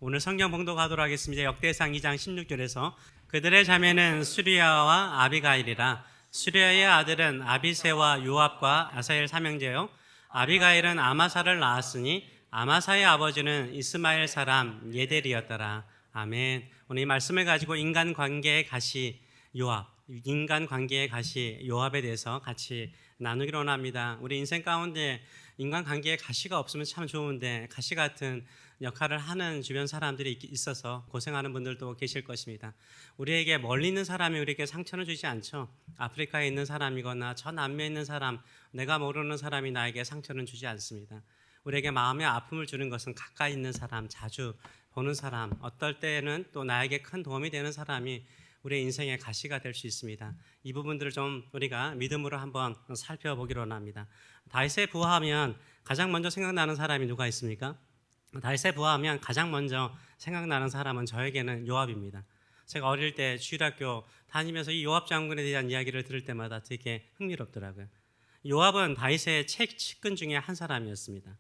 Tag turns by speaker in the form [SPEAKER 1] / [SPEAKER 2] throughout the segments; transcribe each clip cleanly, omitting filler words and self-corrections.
[SPEAKER 1] 오늘 성경 봉독하도록 하겠습니다. 역대상 2장 16절에서 그들의 자매는 수리아와 아비가일이라. 수리아의 아들은 아비새와 요압과 아사엘 삼형제요, 아비가일은 아마사를 낳았으니 아마사의 아버지는 이스마엘 사람 예델이었더라. 아멘. 오늘 이 말씀을 가지고 인간관계의 가시 요압에 대해서 같이 나누기로 원합니다. 우리 인생 가운데 인간관계에 가시가 없으면 참 좋은데 가시 같은 역할을 하는 주변 사람들이 있어서 고생하는 분들도 계실 것입니다. 우리에게 멀리 있는 사람이 우리에게 상처를 주지 않죠. 아프리카에 있는 사람이거나 저 남미에 있는 사람, 내가 모르는 사람이 나에게 상처는 주지 않습니다. 우리에게 마음의 아픔을 주는 것은 가까이 있는 사람, 자주 보는 사람, 어떨 때는 또 나에게 큰 도움이 되는 사람이 우리의 인생의 가시가 될 수 있습니다. 이 부분들을 좀 우리가 믿음으로 한번 살펴보기로 합니다. 다윗의 부하하면 가장 먼저 생각나는 사람이 누가 있습니까? 다윗의 부하하면 가장 먼저 생각나는 사람은 저에게는 요압입니다. 제가 어릴 때 주일학교 다니면서 이 요압 장군에 대한 이야기를 들을 때마다 되게 흥미롭더라고요. 요압은 다윗의 측근 중에 한 사람이었습니다.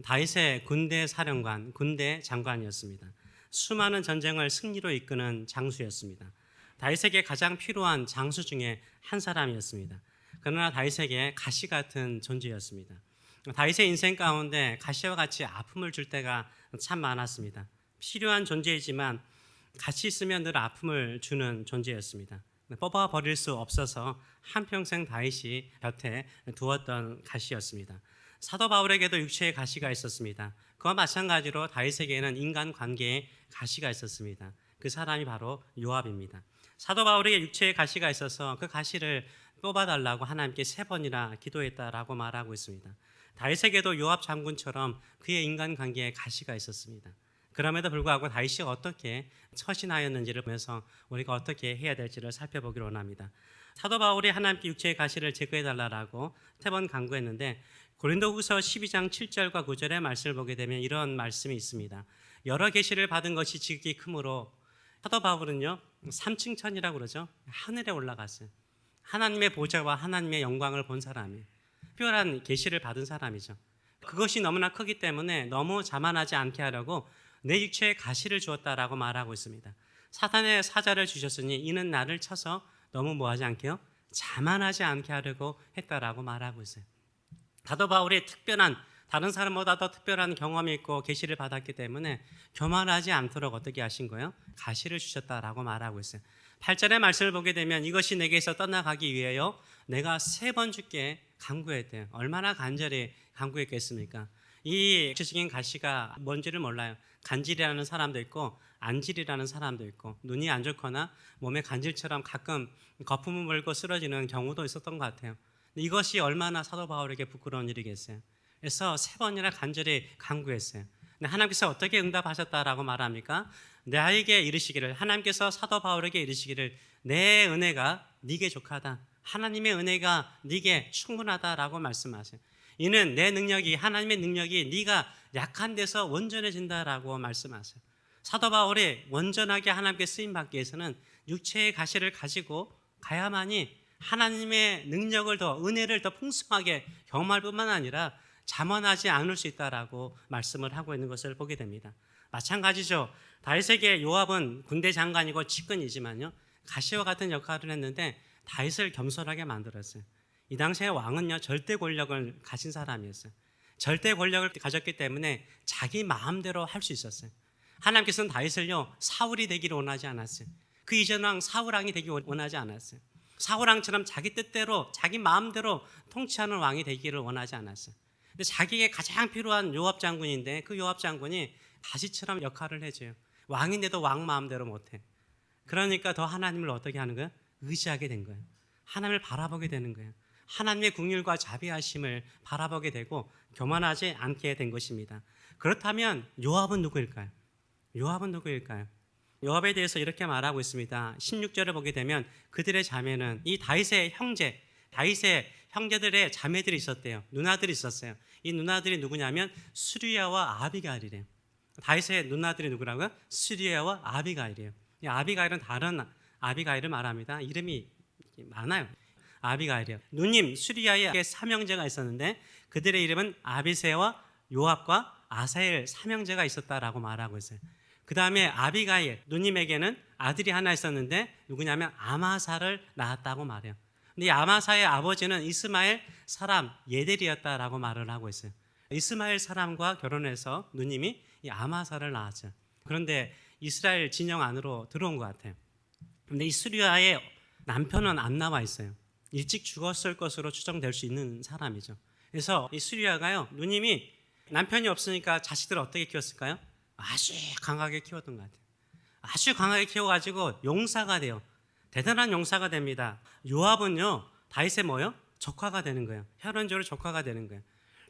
[SPEAKER 1] 다윗의 군대 사령관, 군대 장관이었습니다. 수많은 전쟁을 승리로 이끄는 장수였습니다. 다윗에게 가장 필요한 장수 중에 한 사람이었습니다. 그러나 다윗에게 가시 같은 존재였습니다. 다윗의 인생 가운데 가시와 같이 아픔을 줄 때가 참 많았습니다. 필요한 존재이지만 같이 있으면 늘 아픔을 주는 존재였습니다. 뽑아 버릴 수 없어서 한평생 다윗이 곁에 두었던 가시였습니다. 사도 바울에게도 육체의 가시가 있었습니다. 그와 마찬가지로 다윗에게는 인간관계의 가시가 있었습니다. 그 사람이 바로 요압입니다. 사도 바울에게 육체의 가시가 있어서 그 가시를 뽑아달라고 하나님께 3번이나 기도했다라고 말하고 있습니다. 다윗에게도 요압 장군처럼 그의 인간관계에 가시가 있었습니다. 그럼에도 불구하고 다윗이 어떻게 처신하였는지를 보면서 우리가 어떻게 해야 될지를 살펴보기로 원합니다. 사도 바울이 하나님께 육체의 가시를 제거해달라고 3번 간구했는데 고린도후서 12장 7절과 9절의 말씀을 보게 되면 이런 말씀이 있습니다. 여러 계시를 받은 것이 지극히 크므로 사도 바울은요 3층 천이라고 그러죠. 하늘에 올라갔어요. 하나님의 보좌와 하나님의 영광을 본 사람이에요. 특별한 계시를 받은 사람이죠. 그것이 너무나 크기 때문에 너무 자만하지 않게 하려고 내 육체에 가시를 주었다라고 말하고 있습니다. 사탄의 사자를 주셨으니 이는 나를 쳐서 너무 뭐하지 않게요? 자만하지 않게 하려고 했다라고 말하고 있어요. 사도 바울이 다른 사람보다 더 특별한 경험이 있고 계시를 받았기 때문에 교만하지 않도록 어떻게 하신 거예요? 가시를 주셨다라고 말하고 있어요. 8절의 말씀을 보게 되면 이것이 내게서 떠나가기 위하여 내가 3번 주께 간구했대요. 얼마나 간절히 간구했겠습니까? 이 구체적인 가시가 뭔지를 몰라요. 간질이라는 사람도 있고 안질이라는 사람도 있고 눈이 안 좋거나 몸에 간질처럼 가끔 거품을 물고 쓰러지는 경우도 있었던 것 같아요. 이것이 얼마나 사도 바울에게 부끄러운 일이겠어요. 그래서 3번이나 간절히 간구했어요. 근데 하나님께서 어떻게 응답하셨다라고 말합니까? 나에게 이르시기를, 하나님께서 사도 바울에게 이르시기를 내 은혜가 네게 족하다. 하나님의 은혜가 네게 충분하다라고 말씀하세요. 이는 내 능력이, 하나님의 능력이 네가 약한 데서 온전해진다라고 말씀하세요. 사도 바울이 온전하게 하나님께 쓰임받기 위해서는 육체의 가시를 가지고 가야만이 하나님의 능력을 더, 은혜를 더 풍성하게 경험할 뿐만 아니라 자만하지 않을 수 있다라고 말씀을 하고 있는 것을 보게 됩니다. 마찬가지죠. 다윗에게 요압은 군대 장관이고 측근이지만요, 가시와 같은 역할을 했는데 다윗을 겸손하게 만들었어요. 이 당시의 왕은요 절대 권력을 가진 사람이었어요. 절대 권력을 가졌기 때문에 자기 마음대로 할 수 있었어요. 하나님께서는 다윗을요 사울이 되기를 원하지 않았어요. 그 이전 왕 사울왕이 되기 원하지 않았어요. 사울왕처럼 자기 뜻대로 자기 마음대로 통치하는 왕이 되기를 원하지 않았어요. 근데 자기에게 가장 필요한 요압 장군인데 그 요압 장군이 가시처럼 역할을 해줘요. 왕인데도 왕 마음대로 못해. 그러니까 더 하나님을 어떻게 하는 거예요? 의지하게 된 거예요. 하나님을 바라보게 되는 거예요. 하나님의 긍휼과 자비하심을 바라보게 되고 교만하지 않게 된 것입니다. 그렇다면 요압은 누구일까요? 요압은 누구일까요? 요압에 대해서 이렇게 말하고 있습니다. 16절을 보게 되면 그들의 자매는, 이 다윗의 형제들의 자매들이 있었대요. 누나들이 있었어요. 이 누나들이 누구냐면 수리아와 아비가일이래요. 다윗의 누나들이 누구라고요? 수리아와 아비가일이에요. 이 아비가일은 다른 아비가일을 말합니다. 이름이 많아요. 아비가일이요. 누님 수리아의 삼형제가 있었는데 그들의 이름은 아비새와 요압과 아사엘 삼형제가 있었다라고 말하고 있어요. 그 다음에 아비가일, 누님에게는 아들이 하나 있었는데 누구냐면 아마사를 낳았다고 말해요. 근데 이 아마사의 아버지는 이스마엘 사람 예델이었다라고 말을 하고 있어요. 이스마엘 사람과 결혼해서 누님이 이 아마사를 낳았죠. 그런데 이스라엘 진영 안으로 들어온 것 같아요. 근데 이 스루야의 남편은 안 나와 있어요. 일찍 죽었을 것으로 추정될 수 있는 사람이죠. 그래서 이 스루야가요, 누님이 남편이 없으니까 자식들을 어떻게 키웠을까요? 아주 강하게 키웠던 것 같아요. 아주 강하게 키워가지고 용사가 돼요. 대단한 용사가 됩니다. 요압은요, 다윗의 뭐요? 조카가 되는 거예요. 혈연적으로 조카가 되는 거예요.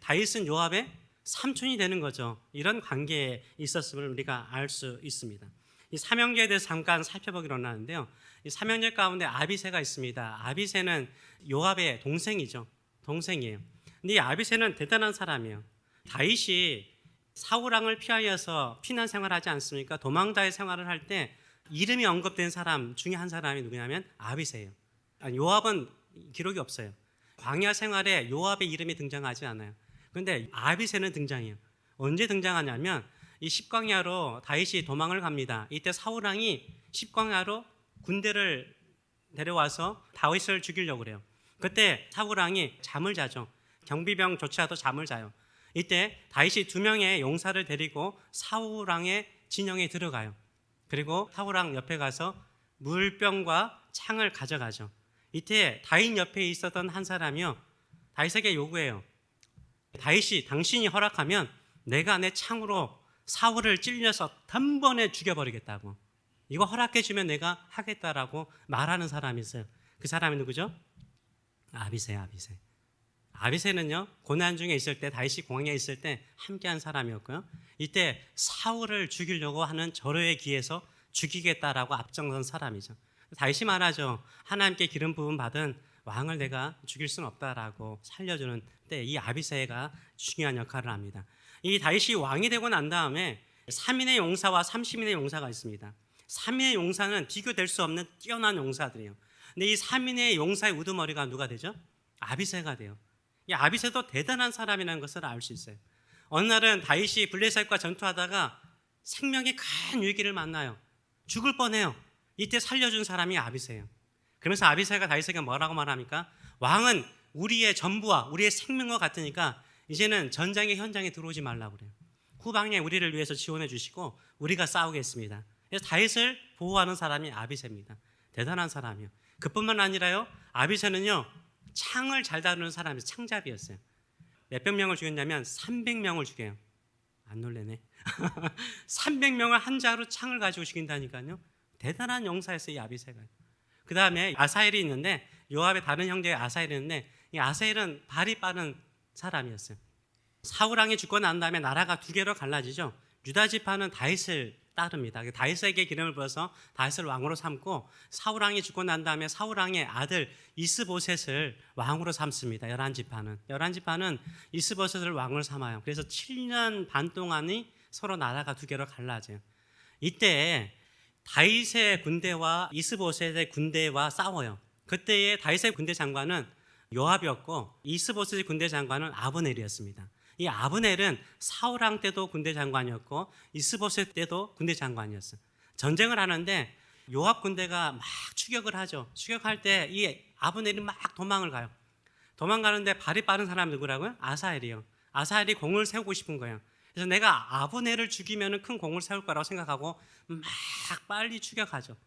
[SPEAKER 1] 다윗은 요압의 삼촌이 되는 거죠. 이런 관계에 있었음을 우리가 알 수 있습니다. 이 삼형제에 대해서 잠깐 살펴보기로 하는데요. 이 삼형제 가운데 아비새가 있습니다. 아비새는 요압의 동생이죠. 동생이에요. 근데 이 아비새는 대단한 사람이에요. 다윗이 사울왕을 피하여서 피난 생활하지 않습니까? 도망자의 생활을 할 때 이름이 언급된 사람 중에 한 사람이 누구냐면 아비새예요. 요압은 기록이 없어요. 광야 생활에 요압의 이름이 등장하지 않아요. 그런데 아비새는 등장해요. 언제 등장하냐면 이 십광야로 다윗이 도망을 갑니다. 이때 사울왕이 십광야로 군대를 데려와서 다윗을 죽이려고 그래요. 그때 사울왕이 잠을 자죠. 경비병조차도 잠을 자요. 이때 다윗이 2명의 용사를 데리고 사울왕의 진영에 들어가요. 그리고 사울왕 옆에 가서 물병과 창을 가져가죠. 이때 다윗 옆에 있었던 한 사람이요, 다윗에게 요구해요. 다윗이 당신이 허락하면 내가 내 창으로 사울을 찔려서 단번에 죽여버리겠다고. 이거 허락해주면 내가 하겠다라고 말하는 사람이 있어요. 그 사람이 누구죠? 아비새예요. 아비새. 아비새는요, 고난 중에 있을 때, 다윗이 광야에 있을 때 함께한 사람이었고요. 이때 사울을 죽이려고 하는 저로의 기에서 죽이겠다라고 앞장선 사람이죠. 다윗이 말하죠. 하나님께 기름 부음 받은 왕을 내가 죽일 수는 없다라고 살려주는 때 이 아비새가 중요한 역할을 합니다. 이 다윗이 왕이 되고 난 다음에 3인의 용사와 30인의 용사가 있습니다. 3인의 용사는 비교될 수 없는 뛰어난 용사들이에요. 근데 이 3인의 용사의 우두머리가 누가 되죠? 아비새가 돼요. 이 아비새도 대단한 사람이라는 것을 알 수 있어요. 어느 날은 다윗이 블레셋과 전투하다가 생명의 큰 위기를 만나요. 죽을 뻔해요. 이때 살려준 사람이 아비새예요. 그러면서 아비새가 다윗에게 뭐라고 말합니까? 왕은 우리의 전부와 우리의 생명과 같으니까 이제는 전쟁의 현장에 들어오지 말라고 그래요. 후방에 우리를 위해서 지원해 주시고 우리가 싸우겠습니다. 그래서 다윗을 보호하는 사람이 아비새입니다. 대단한 사람이요. 그뿐만 아니라요, 아비새는요, 창을 잘 다루는 사람이 창잡이였어요. 몇백 명을 죽였냐면 300명을 죽여요. 안 놀래네. 300명을 한 자로 창을 가지고 죽인다니까요. 대단한 용사였어요, 이 아비새가. 그 다음에 아사엘이 있는데, 요압의 다른 형제의 아사엘이 있는데, 이 아사엘은 발이 빠른 사람이었어요. 사울왕이 죽고 난 다음에 나라가 2개로 갈라지죠. 유다 지파는 다윗을 따릅니다. 다윗에게 기름을 부어서 다윗을 왕으로 삼고, 사울왕이 죽고 난 다음에 사울왕의 아들 이스보셋을 왕으로 삼습니다. 11지파는 이스보셋을 왕으로 삼아요. 그래서 7년 반 동안이 서로 나라가 2개로 갈라져요. 이때 다윗의 군대와 이스보셋의 군대와 싸워요. 그때의 다윗의 군대 장관은 요압이었고 이스보셋의 군대 장관은 아브넬이었습니다. 이 아브넬은 사울왕 때도 군대 장관이었고 이스보셋 때도 군대 장관이었어요. 전쟁을 하는데 요압 군대가 막 추격을 하죠. 추격할 때 이 아브넬이 막 도망을 가요. 도망가는데 발이 빠른 사람이 누구라고요? 아사엘이요. 아사엘이 공을 세우고 싶은 거예요. 그래서 내가 아브넬을 죽이면 큰 공을 세울 거라고 생각하고 막 빨리 추격하죠.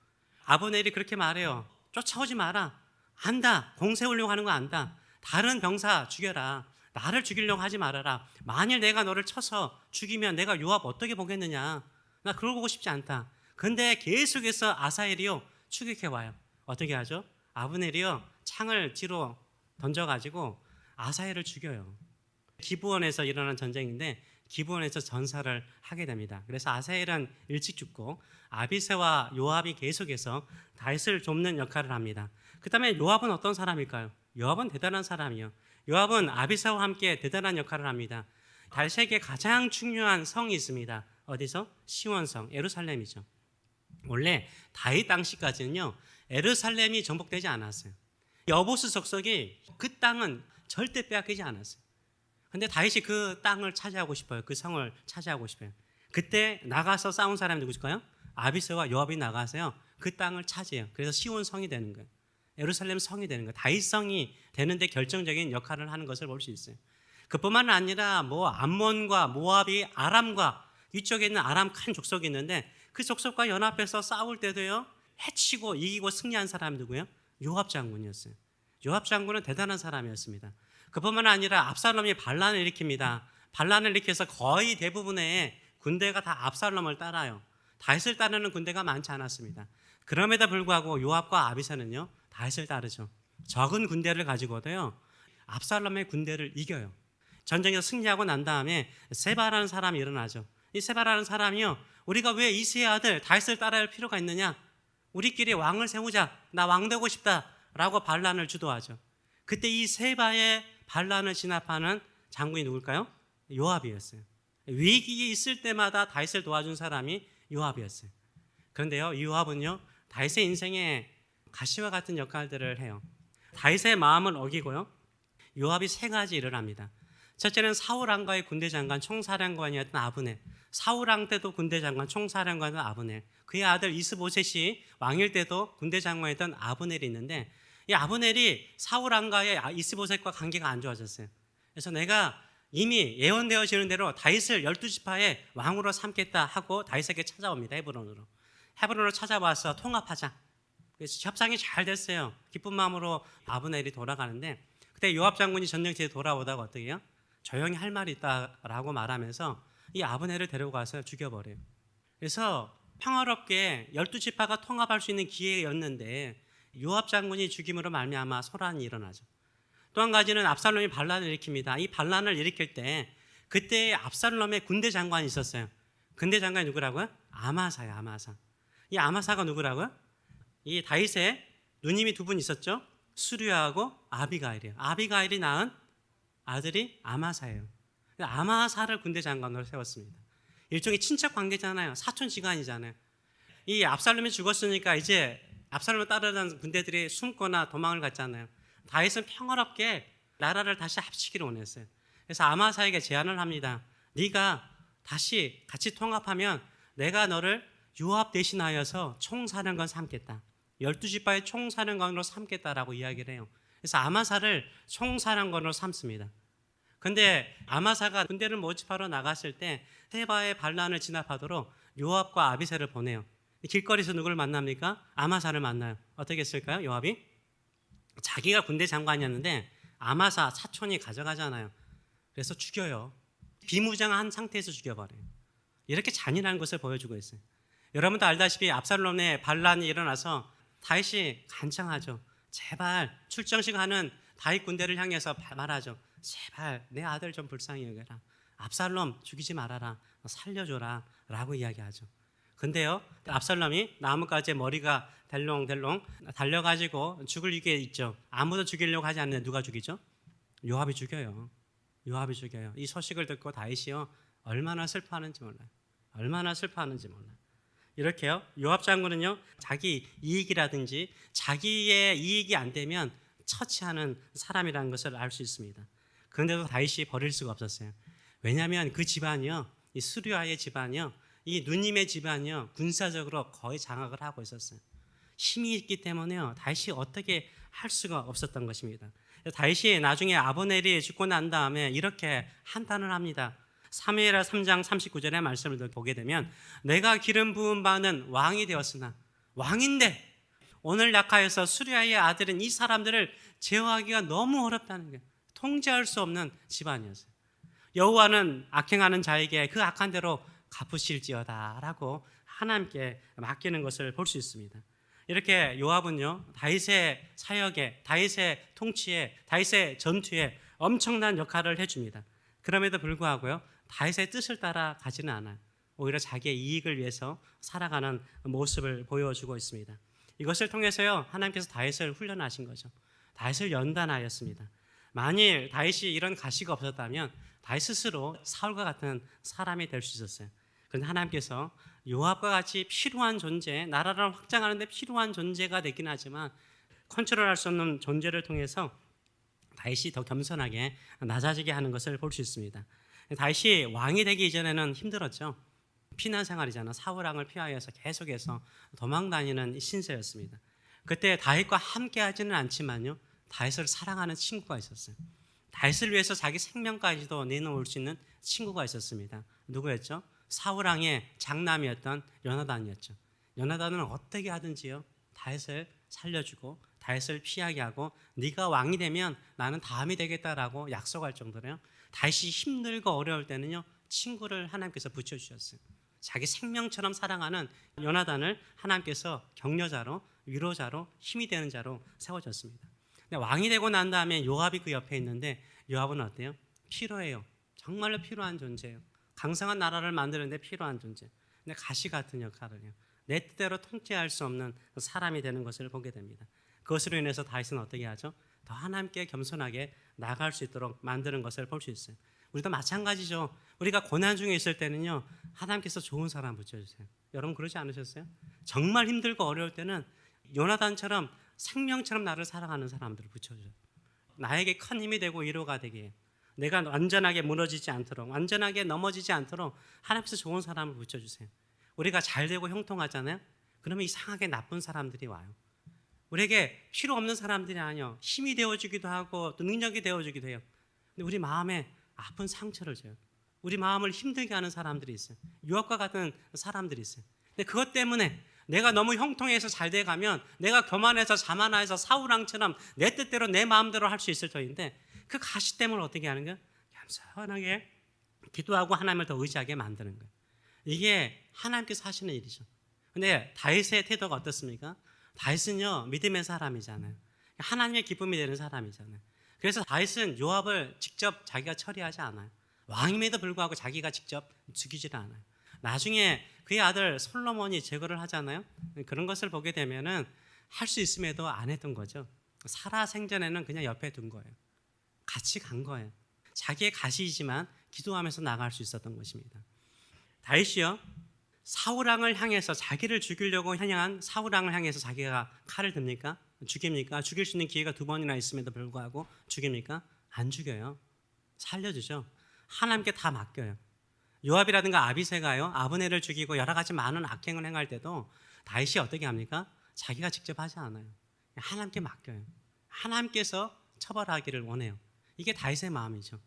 [SPEAKER 1] 아브넬이 그렇게 말해요. 쫓아오지 마라. 안다. 공 세우려고 하는 거 안다. 다른 병사 죽여라. 나를 죽이려고 하지 말아라. 만일 내가 너를 쳐서 죽이면 내가 요압 어떻게 보겠느냐. 나 그러고 보고 싶지 않다. 근데 계속해서 아사엘이요, 추격해 와요. 어떻게 하죠? 아브넬이요, 창을 뒤로 던져가지고 아사엘을 죽여요. 기브온에서 일어난 전쟁인데 기브온에서 전사를 하게 됩니다. 그래서 아사엘은 일찍 죽고 아비새와 요압이 계속해서 다윗을 돕는 역할을 합니다. 그 다음에 요압은 어떤 사람일까요? 요압은 대단한 사람이요. 요압은 아비새와 함께 대단한 역할을 합니다. 다윗에게 가장 중요한 성이 있습니다. 어디서? 시온성, 예루살렘이죠. 원래 다윗 당시까지는요, 예루살렘이 정복되지 않았어요. 여보스 족속이 그 땅은 절대 빼앗기지 않았어요. 근데 다윗이 그 땅을 차지하고 싶어요. 그 성을 차지하고 싶어요. 그때 나가서 싸운 사람이 누구일까요? 아비새와 요압이 나가서요. 그 땅을 차지해요. 그래서 시온 성이 되는 거예요. 예루살렘 성이 되는 거예요. 다윗 성이 되는데 결정적인 역할을 하는 것을 볼 수 있어요. 그뿐만 아니라 뭐 암몬과 모압이 아람과 위쪽에 있는 아람 칸 족속이 있는데 그 족속과 연합해서 싸울 때도요. 해치고 이기고 승리한 사람이 누구예요? 요압 장군이었어요. 요압 장군은 대단한 사람이었습니다. 그뿐만 아니라 압살롬이 반란을 일으킵니다. 반란을 일으켜서 거의 대부분의 군대가 다 압살롬을 따라요. 다윗을 따르는 군대가 많지 않았습니다. 그럼에도 불구하고 요압과 아비새는요. 다윗을 따르죠. 적은 군대를 가지고도요. 압살롬의 군대를 이겨요. 전쟁에서 승리하고 난 다음에 세바라는 사람이 일어나죠. 이 세바라는 사람이요. 우리가 왜 이새의 아들 다윗을 따라야 할 필요가 있느냐? 우리끼리 왕을 세우자. 나 왕 되고 싶다라고 반란을 주도하죠. 그때 이 세바의 반란을 진압하는 장군이 누굴까요? 요압이었어요. 위기에 있을 때마다 다윗을 도와준 사람이 요압이었어요. 그런데요, 이 요압은요, 다윗의 인생에 가시와 같은 역할들을 해요. 다윗의 마음을 어기고요, 요압이 세 가지 일을 합니다. 첫째는 사울 왕가의 군대 장관 총사령관이었던 아브넬. 사울 왕 때도 군대 장관 총사령관이었던 아브넬. 그의 아들 이스보셋이 왕일 때도 군대 장관이었던 아브넬이 있는데 이 아브넬이 사울 왕가의 이스보셋과 관계가 안 좋아졌어요. 그래서 내가 이미 예언되어지는 대로 다윗을 12지파의 왕으로 삼겠다 하고 다윗에게 찾아옵니다. 헤브론으로 찾아와서 통합하자. 그래서 협상이 잘 됐어요. 기쁜 마음으로 아브넬이 돌아가는데 그때 요압 장군이 전쟁터에 돌아오다가 어떻게 해요? 조용히 할 말이 있다라고 말하면서 이 아브넬을 데려가서 죽여버려요. 그래서 평화롭게 12지파가 통합할 수 있는 기회였는데 요압 장군이 죽임으로 말미암아 소란이 일어나죠. 또 한 가지는 압살롬이 반란을 일으킵니다. 이 반란을 일으킬 때 그때 압살롬의 군대 장관이 있었어요. 군대 장관이 누구라고요? 아마사예요. 아마사. 이 아마사가 누구라고요? 이 다윗의 누님이 두 분 있었죠. 수류하고 아비가일이에요. 아비가일이 낳은 아들이 아마사예요. 아마사를 군대 장관으로 세웠습니다. 일종의 친척 관계잖아요. 사촌지간이잖아요. 이 압살롬이 죽었으니까 이제 압살롬을 따르던 군대들이 숨거나 도망을 갔잖아요. 다윗은 평화롭게 나라를 다시 합치기를 원했어요. 그래서 아마사에게 제안을 합니다. 네가 다시 같이 통합하면 내가 너를 요압 대신하여서 총사령관 삼겠다. 12지파의 총사령관으로 삼겠다라고 이야기를 해요. 그래서 아마사를 총사령관으로 삼습니다. 근데 아마사가 군대를 모집하러 나갔을 때 세바의 반란을 진압하도록 요압과 아비새를 보내요. 길거리에서 누구를 만납니까? 아마사를 만나요. 어떻게 했을까요? 요압이? 자기가 군대 장관이었는데 아마사 사촌이 가져가잖아요. 그래서 죽여요. 비무장한 상태에서 죽여버려요. 이렇게 잔인한 것을 보여주고 있어요. 여러분도 알다시피 압살롬의 반란이 일어나서 다윗이 간청하죠. 제발 출정식 하는 다윗 군대를 향해서 말하죠. 제발 내 아들 좀 불쌍히 여겨라. 압살롬 죽이지 말아라. 살려줘라 라고 이야기하죠. 근데요, 압살롬이 나뭇가지에 머리가 델롱델롱 달려가지고 죽을 위기에 있죠. 아무도 죽이려고 하지 않는데 누가 죽이죠? 요압이 죽여요. 요압이 죽여요. 이 소식을 듣고 다윗이요, 얼마나 슬퍼하는지 몰라요. 얼마나 슬퍼하는지 몰라요. 이렇게요, 요압 장군은요, 자기 이익이라든지 자기의 이익이 안 되면 처치하는 사람이라는 것을 알 수 있습니다. 그런데도 다윗이 버릴 수가 없었어요. 왜냐하면 그 집안이요, 이 수르야의 집안이요, 이 누님의 집안이요, 군사적으로 거의 장악을 하고 있었어요. 힘이 있기 때문에요, 다윗이 어떻게 할 수가 없었던 것입니다. 다윗이 나중에 아브넬이 죽고 난 다음에 이렇게 한탄을 합니다. 사무엘하 3장 39절의 말씀을 보게 되면 내가 기름 부음 받는 왕이 되었으나, 왕인데 오늘 약하여서 수르야의 아들은 이 사람들을 제어하기가 너무 어렵다는 거예요. 통제할 수 없는 집안이었어요. 여호와는 악행하는 자에게 그 악한 대로 갚으실지어다 라고 하나님께 맡기는 것을 볼 수 있습니다. 이렇게 요압은요, 다윗의 사역에, 다윗의 통치에, 다윗의 전투에 엄청난 역할을 해줍니다. 그럼에도 불구하고요, 다윗의 뜻을 따라 가지는 않아요. 오히려 자기의 이익을 위해서 살아가는 모습을 보여주고 있습니다. 이것을 통해서요, 하나님께서 다윗을 훈련하신 거죠. 다윗을 연단하였습니다. 만일 다윗이 이런 가시가 없었다면 다윗 스스로 사울과 같은 사람이 될 수 있었어요. 그런데 하나님께서 요압과 같이 필요한 존재, 나라를 확장하는 데 필요한 존재가 되긴 하지만 컨트롤할 수 없는 존재를 통해서 다윗이 더 겸손하게 낮아지게 하는 것을 볼 수 있습니다. 다윗이 왕이 되기 이전에는 힘들었죠. 피난 생활이잖아. 사울 왕을 피하여서 계속해서 도망다니는 신세였습니다. 그때 다윗과 함께하지는 않지만요, 다윗을 사랑하는 친구가 있었어요. 다윗을 위해서 자기 생명까지도 내놓을 수 있는 친구가 있었습니다. 누구였죠? 사울 왕의 장남이었던 요나단이었죠. 요나단은 어떻게 하든지요, 다윗을 살려주고 다윗을 피하게 하고 네가 왕이 되면 나는 다음이 되겠다라고 약속할 정도로요, 다윗이 힘들고 어려울 때는요, 친구를 하나님께서 붙여주셨어요. 자기 생명처럼 사랑하는 요나단을 하나님께서 격려자로, 위로자로, 힘이 되는 자로 세워졌습니다. 근데 왕이 되고 난 다음에 요압이 그 옆에 있는데, 요압은 어때요? 필요해요. 정말로 필요한 존재예요. 강성한 나라를 만드는데 필요한 존재. 근데 가시 같은 역할을요, 내 뜻대로 통제할 수 없는 사람이 되는 것을 보게 됩니다. 그것으로 인해서 다윗은 어떻게 하죠? 더 하나님께 겸손하게 나아갈 수 있도록 만드는 것을 볼 수 있어요. 우리도 마찬가지죠. 우리가 고난 중에 있을 때는요, 하나님께서 좋은 사람 붙여주세요. 여러분 그러지 않으셨어요? 정말 힘들고 어려울 때는 요나단처럼 생명처럼 나를 사랑하는 사람들을 붙여줘요. 나에게 큰 힘이 되고 위로가 되게 해요. 내가 완전하게 무너지지 않도록, 완전하게 넘어지지 않도록 하나님께서 좋은 사람을 붙여주세요. 우리가 잘 되고 형통하잖아요. 그러면 이상하게 나쁜 사람들이 와요. 우리에게 필요 없는 사람들이 아니요, 힘이 되어주기도 하고 또 능력이 되어주기도 해요. 근데 우리 마음에 아픈 상처를 줘요. 우리 마음을 힘들게 하는 사람들이 있어요. 유혹과 같은 사람들이 있어요. 근데 그것 때문에 내가 너무 형통해서 잘 돼가면 내가 교만해서 자만해서 사울왕처럼 내 뜻대로 내 마음대로 할 수 있을 터인데, 그 가시 때문에 어떻게 하는 거예요? 겸손하게 기도하고 하나님을 더 의지하게 만드는 거예요. 이게 하나님께서 하시는 일이죠. 근데 다윗의 태도가 어떻습니까? 다윗은요, 믿음의 사람이잖아요. 하나님의 기쁨이 되는 사람이잖아요. 그래서 다윗은 요압을 직접 자기가 처리하지 않아요. 왕임에도 불구하고 자기가 직접 죽이질 않아요. 나중에 그의 아들 솔로몬이 제거를 하잖아요. 그런 것을 보게 되면은 할 수 있음에도 안 했던 거죠. 살아 생전에는 그냥 옆에 둔 거예요. 같이 간 거예요. 자기의 가시이지만 기도하면서 나갈 수 있었던 것입니다. 다윗이요, 사울왕을 향해서 자기를 죽이려고 향한 사울왕을 향해서 자기가 칼을 듭니까? 죽입니까? 죽일 수 있는 기회가 2번이나 있음에도 불구하고 죽입니까? 안 죽여요. 살려주죠. 하나님께 다 맡겨요. 요압이라든가 아비새가요, 아브넬을 죽이고 여러 가지 많은 악행을 행할 때도 다윗이 어떻게 합니까? 자기가 직접 하지 않아요. 하나님께 맡겨요. 하나님께서 처벌하기를 원해요. 이게 다윗의 마음이죠.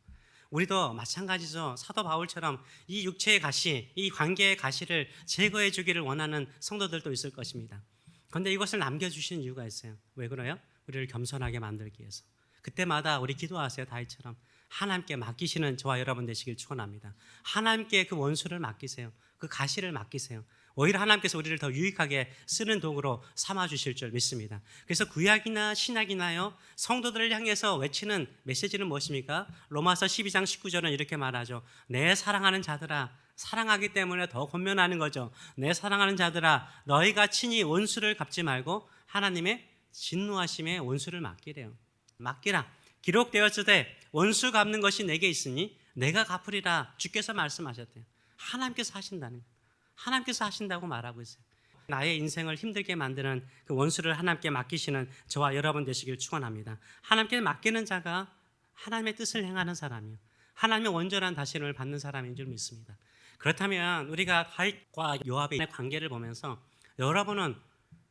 [SPEAKER 1] 우리도 마찬가지죠. 사도 바울처럼 이 육체의 가시, 이 관계의 가시를 제거해 주기를 원하는 성도들도 있을 것입니다. 그런데 이것을 남겨주신 이유가 있어요. 왜 그래요? 우리를 겸손하게 만들기 위해서. 그때마다 우리 기도하세요. 다윗처럼 하나님께 맡기시는 저와 여러분 되시길 축원합니다. 하나님께 그 원수를 맡기세요. 그 가시를 맡기세요. 오히려 하나님께서 우리를 더 유익하게 쓰는 도구로 삼아주실 줄 믿습니다. 그래서 구약이나 신약이나요, 성도들을 향해서 외치는 메시지는 무엇입니까? 로마서 12장 19절은 이렇게 말하죠. 내 사랑하는 자들아, 사랑하기 때문에 더 권면하는 거죠. 내 사랑하는 자들아, 너희가 친히 원수를 갚지 말고 하나님의 진노하심에 원수를 맡기래요. 맡기라. 기록되었으되 원수 갚는 것이 내게 있으니 내가 갚으리라. 주께서 말씀하셨대요. 하나님께서 하신다는 거예요. 하나님께서 하신다고 말하고 있어요. 나의 인생을 힘들게 만드는 그 원수를 하나님께 맡기시는 저와 여러분 되시길 축원합니다. 하나님께 맡기는 자가 하나님의 뜻을 행하는 사람이요, 하나님의 온전한 다스림을 받는 사람인 줄 믿습니다. 그렇다면 우리가 다윗과 요압의 관계를 보면서 여러분은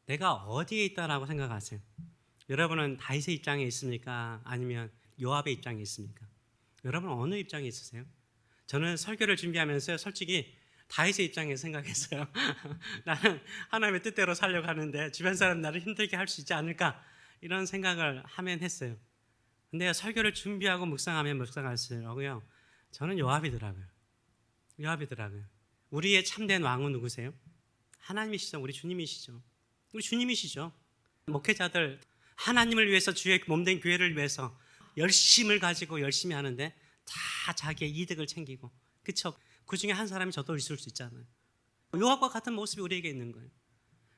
[SPEAKER 1] 내가 어디에 있다라고 생각하세요? 여러분은 다윗의 입장에 있습니까? 아니면 요압의 입장에 있습니까? 여러분은 어느 입장에 있으세요? 저는 설교를 준비하면서 솔직히 다윗의 입장에서 생각했어요. 나는 하나님의 뜻대로 살려고 하는데 주변 사람 나를 힘들게 할 수 있지 않을까, 이런 생각을 하면 했어요. 근데 설교를 준비하고 묵상하면 묵상할수록요, 저는 요압이더라고요. 요압이더라고요. 우리의 참된 왕은 누구세요? 하나님이시죠. 우리 주님이시죠. 우리 주님이시죠. 목회자들 하나님을 위해서, 주의 몸된 교회를 위해서 열심을 가지고 열심히 하는데 다 자기의 이득을 챙기고, 그렇죠? 그 중에 한 사람이 저도 있을 수 있잖아요. 요압과 같은 모습이 우리에게 있는 거예요.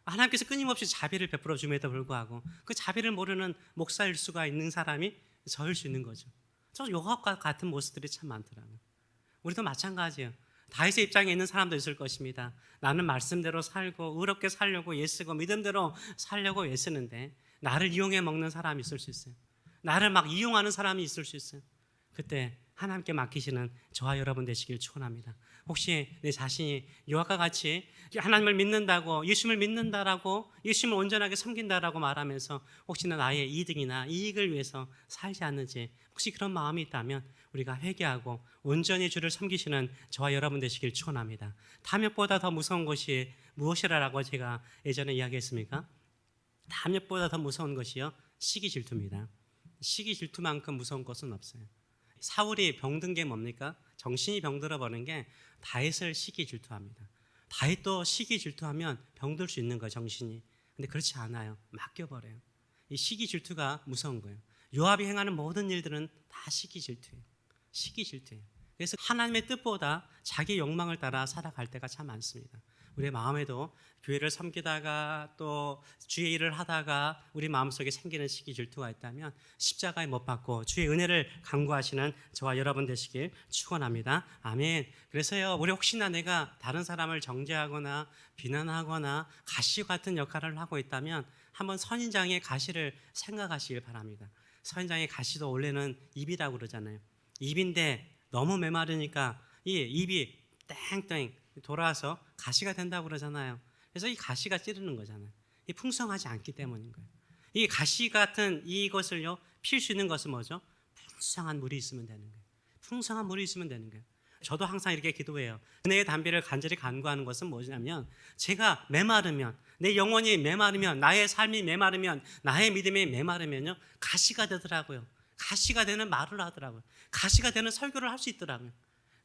[SPEAKER 1] 하나님께서 끊임없이 자비를 베풀어 줌에도 불구하고 그 자비를 모르는 목사일 수가 있는 사람이 저일 수 있는 거죠. 저 요압과 같은 모습들이 참 많더라고요. 우리도 마찬가지예요. 다윗의 입장에 있는 사람도 있을 것입니다. 나는 말씀대로 살고 의롭게 살려고 애쓰고 믿음대로 살려고 애쓰는데 나를 이용해 먹는 사람이 있을 수 있어요. 나를 막 이용하는 사람이 있을 수 있어요. 그때 하나님께 맡기시는 저와 여러분 되시길 축원합니다. 혹시 내 자신이 요압과 같이 하나님을 믿는다고, 예수님을 믿는다라고, 예수님을 온전하게 섬긴다라고 말하면서 혹시나 나의 이득이나 이익을 위해서 살지 않는지, 혹시 그런 마음이 있다면 우리가 회개하고 온전히 주를 섬기시는 저와 여러분 되시길 축원합니다. 탐욕보다 더 무서운 것이 무엇이라고 제가 예전에 이야기했습니까? 탐욕보다 더 무서운 것이요, 시기 질투입니다. 시기 질투만큼 무서운 것은 없어요. 사울이 병든 게 뭡니까? 정신이 병들어 버린 게 다윗을 시기 질투합니다. 다윗도 시기 질투하면 병들 수 있는 거예요, 정신이. 근데 그렇지 않아요. 맡겨버려요. 이 시기 질투가 무서운 거예요. 요압이 행하는 모든 일들은 다 시기 질투예요. 시기 질투예요. 그래서 하나님의 뜻보다 자기 욕망을 따라 살아갈 때가 참 많습니다. 우리의 마음에도 교회를 섬기다가 또 주의 일을 하다가 우리 마음속에 생기는 시기 질투가 있다면 십자가에 못 박고 주의 은혜를 간구하시는 저와 여러분 되시길 축원합니다. 아멘. 그래서요, 우리 혹시나 내가 다른 사람을 정죄하거나 비난하거나 가시 같은 역할을 하고 있다면 한번 선인장의 가시를 생각하시길 바랍니다. 선인장의 가시도 원래는 입이라고 그러잖아요. 입인데 너무 메마르니까 이 입이 땡땡 돌아와서 가시가 된다고 그러잖아요. 그래서 이 가시가 찌르는 거잖아요. 이 풍성하지 않기 때문인 거예요. 이 가시 같은 이것을요, 필 수 있는 것은 뭐죠? 풍성한 물이 있으면 되는 거예요. 풍성한 물이 있으면 되는 거예요. 저도 항상 이렇게 기도해요. 은혜의 담비를 간절히 간구하는 것은 뭐냐면, 제가 메마르면, 내 영혼이 메마르면, 나의 삶이 메마르면, 나의 믿음이 메마르면요, 가시가 되더라고요. 가시가 되는 말을 하더라고요. 가시가 되는 설교를 할 수 있더라고요.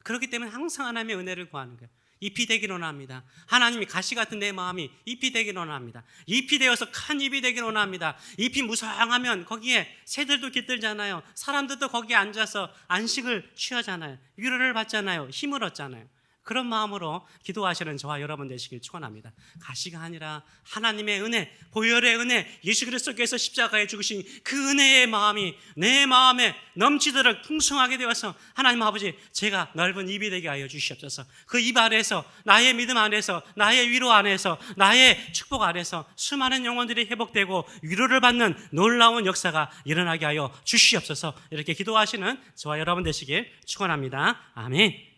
[SPEAKER 1] 그렇기 때문에 항상 하나님의 은혜를 구하는 거예요. 잎이 되기를 원합니다. 하나님이 가시 같은 내 마음이 잎이 되기를 원합니다. 잎이 되어서 큰 잎이 되기를 원합니다. 잎이 무성하면 거기에 새들도 깃들잖아요. 사람들도 거기에 앉아서 안식을 취하잖아요. 위로를 받잖아요. 힘을 얻잖아요. 그런 마음으로 기도하시는 저와 여러분 되시길 축원합니다. 가시가 아니라 하나님의 은혜, 보혈의 은혜, 예수 그리스도께서 십자가에 죽으신 그 은혜의 마음이 내 마음에 넘치도록 풍성하게 되어서, 하나님 아버지, 제가 넓은 입이 되게 하여 주시옵소서. 그 입 안에서, 나의 믿음 안에서, 나의 위로 안에서, 나의 축복 안에서 수많은 영혼들이 회복되고 위로를 받는 놀라운 역사가 일어나게 하여 주시옵소서. 이렇게 기도하시는 저와 여러분 되시길 축원합니다. 아멘.